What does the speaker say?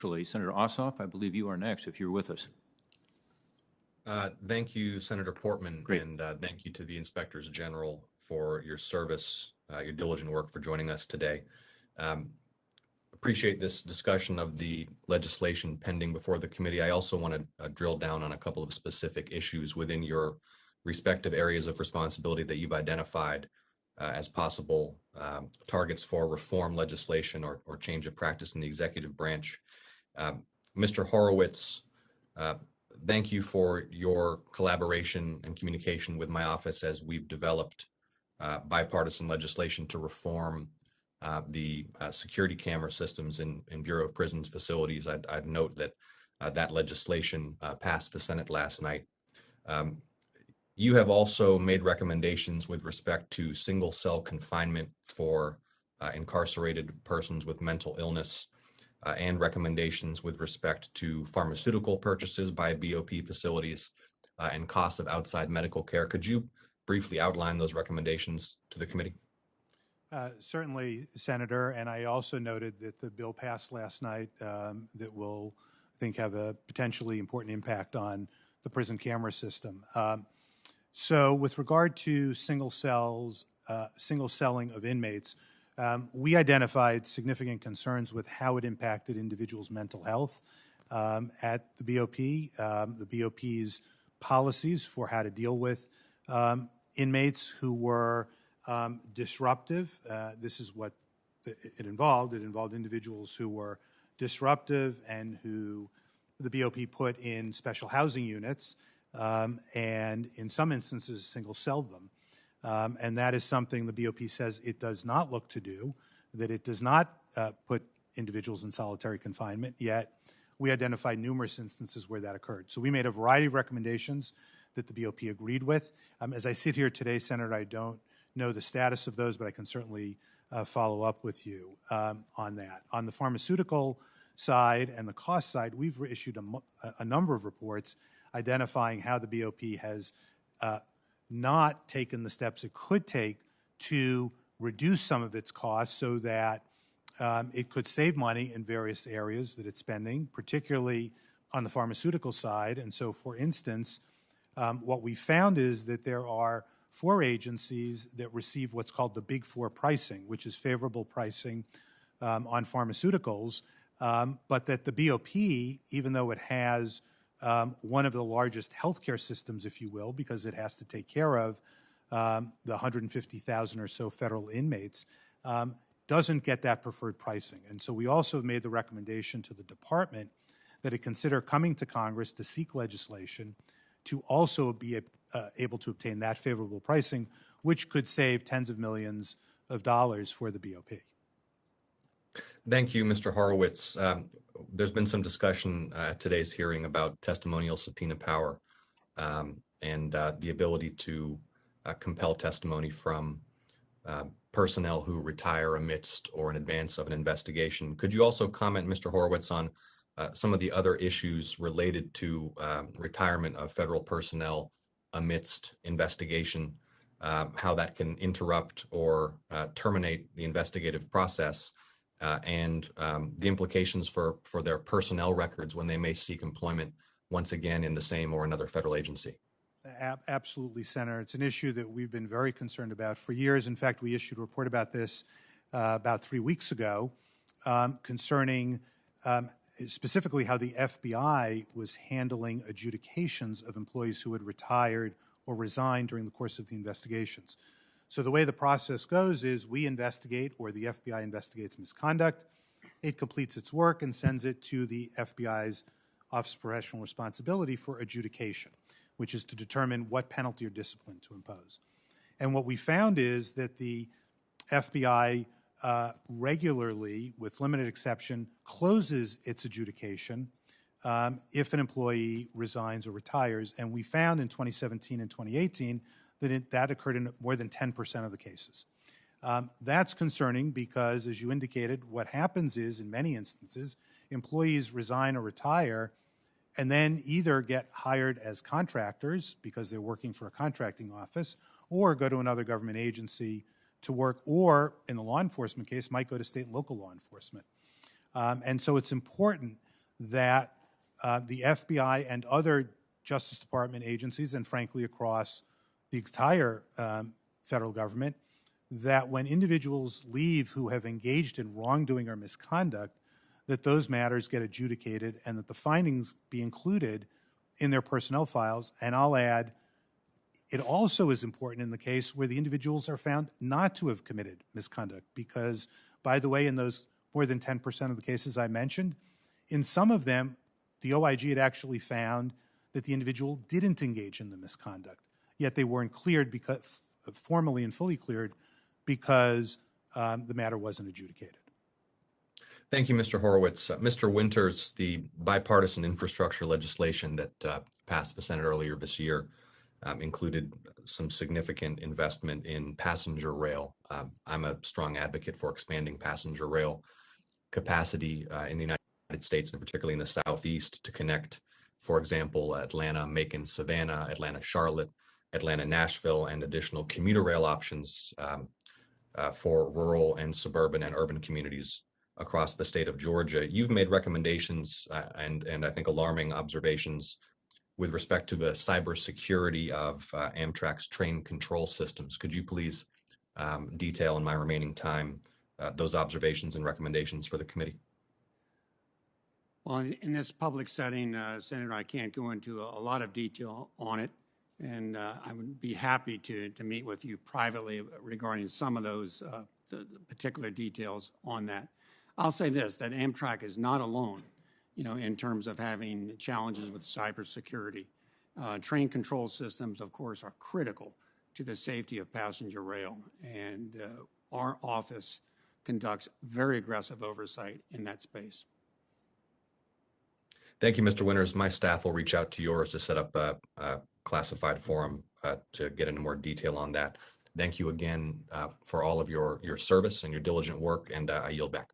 Actually, Senator Ossoff, I believe you are next, if you're with us. Thank you, Senator Portman, Great. and thank you to the Inspectors General for your service, your diligent work for joining us today. Appreciate this discussion of the legislation pending before the committee. I also want to drill down on a couple of specific issues within your respective areas of responsibility that you've identified as possible targets for reform legislation or change of practice in the executive branch. Mr. Horowitz, thank you for your collaboration and communication with my office as we've developed bipartisan legislation to reform the security camera systems in Bureau of Prisons facilities. I'd note that that legislation passed the Senate last night. You have also made recommendations with respect to single cell confinement for incarcerated persons with mental illness and recommendations with respect to pharmaceutical purchases by BOP facilities and costs of outside medical care. Could you briefly outline those recommendations to the committee? Certainly, Senator, and I also noted that the bill passed last night that will, I think, have a potentially important impact on the prison camera system. So with regard to single selling of inmates, we identified significant concerns with how it impacted individuals' mental health at the BOP, the BOP's policies for how to deal with inmates who were disruptive. This is what it involved. It involved individuals who were disruptive and who the BOP put in special housing units and in some instances single-celled them. And that is something the BOP says it does not look to do, that it does not put individuals in solitary confinement, yet we identified numerous instances where that occurred. So we made a variety of recommendations that the BOP agreed with. As I sit here today, Senator, I don't know the status of those, but I can certainly follow up with you on that. On the pharmaceutical side and the cost side, we've issued a number of reports identifying how the BOP has not taken the steps it could take to reduce some of its costs so that it could save money in various areas that it's spending, particularly on the pharmaceutical side. And so, for instance, what we found is that there are 4 agencies that receive what's called the Big Four pricing, which is favorable pricing on pharmaceuticals, but that the BOP, even though it has one of the largest healthcare systems, if you will, because it has to take care of the 150,000 or so federal inmates, doesn't get that preferred pricing. And so we also made the recommendation to the department that it consider coming to Congress to seek legislation to also be able to obtain that favorable pricing, which could save tens of millions of dollars for the BOP. Thank you, Mr. Horowitz. There's been some discussion at today's hearing about testimonial subpoena power and the ability to compel testimony from personnel who retire amidst or in advance of an investigation. Could you also comment, Mr. Horowitz, on some of the other issues related to retirement of federal personnel amidst investigation, how that can interrupt or terminate the investigative process, and the implications for their personnel records when they may seek employment once again in the same or another federal agency? Absolutely, Senator. It's an issue that we've been very concerned about for years. In fact, we issued a report about this about 3 weeks ago concerning specifically how the FBI was handling adjudications of employees who had retired or resigned during the course of the investigations. So the way the process goes is we investigate, or the FBI investigates misconduct. It completes its work and sends it to the FBI's Office of Professional Responsibility for adjudication, which is to determine what penalty or discipline to impose. And what we found is that the FBI regularly, with limited exception, closes its adjudication if an employee resigns or retires. And we found in 2017 and 2018 that that occurred in more than 10% of the cases. That's concerning because, as you indicated, what happens is, in many instances, employees resign or retire and then either get hired as contractors because they're working for a contracting office, or go to another government agency to work, or in the law enforcement case, might go to state and local law enforcement. And so it's important that the FBI and other Justice Department agencies, and frankly across the entire federal government, that when individuals leave who have engaged in wrongdoing or misconduct, that those matters get adjudicated and that the findings be included in their personnel files. And I'll add, it also is important in the case where the individuals are found not to have committed misconduct because, by the way, in those more than 10% of the cases I mentioned, in some of them, the OIG had actually found that the individual didn't engage in the misconduct, yet they weren't cleared because, formally and fully cleared because the matter wasn't adjudicated. Thank you, Mr. Horowitz. Mr. Winters, the bipartisan infrastructure legislation that passed the Senate earlier this year included some significant investment in passenger rail. I'm a strong advocate for expanding passenger rail capacity in the United States, and particularly in the Southeast, to connect, for example, Atlanta, Macon, Savannah, Atlanta, Charlotte, Atlanta, Nashville, and additional commuter rail options for rural and suburban and urban communities across the state of Georgia. You've made recommendations and I think alarming observations with respect to the cybersecurity of Amtrak's train control systems. Could you please detail in my remaining time those observations and recommendations for the committee? Well, in this public setting, Senator, I can't go into a lot of detail on it, and I would be happy to meet with you privately regarding some of those the particular details on that. I'll say this, that Amtrak is not alone, in terms of having challenges with cybersecurity. Train control systems, of course, are critical to the safety of passenger rail, and our office conducts very aggressive oversight in that space. Thank you, Mr. Winters. My staff will reach out to yours to set up a classified forum to get into more detail on that. Thank you again for all of your service and your diligent work, and I yield back.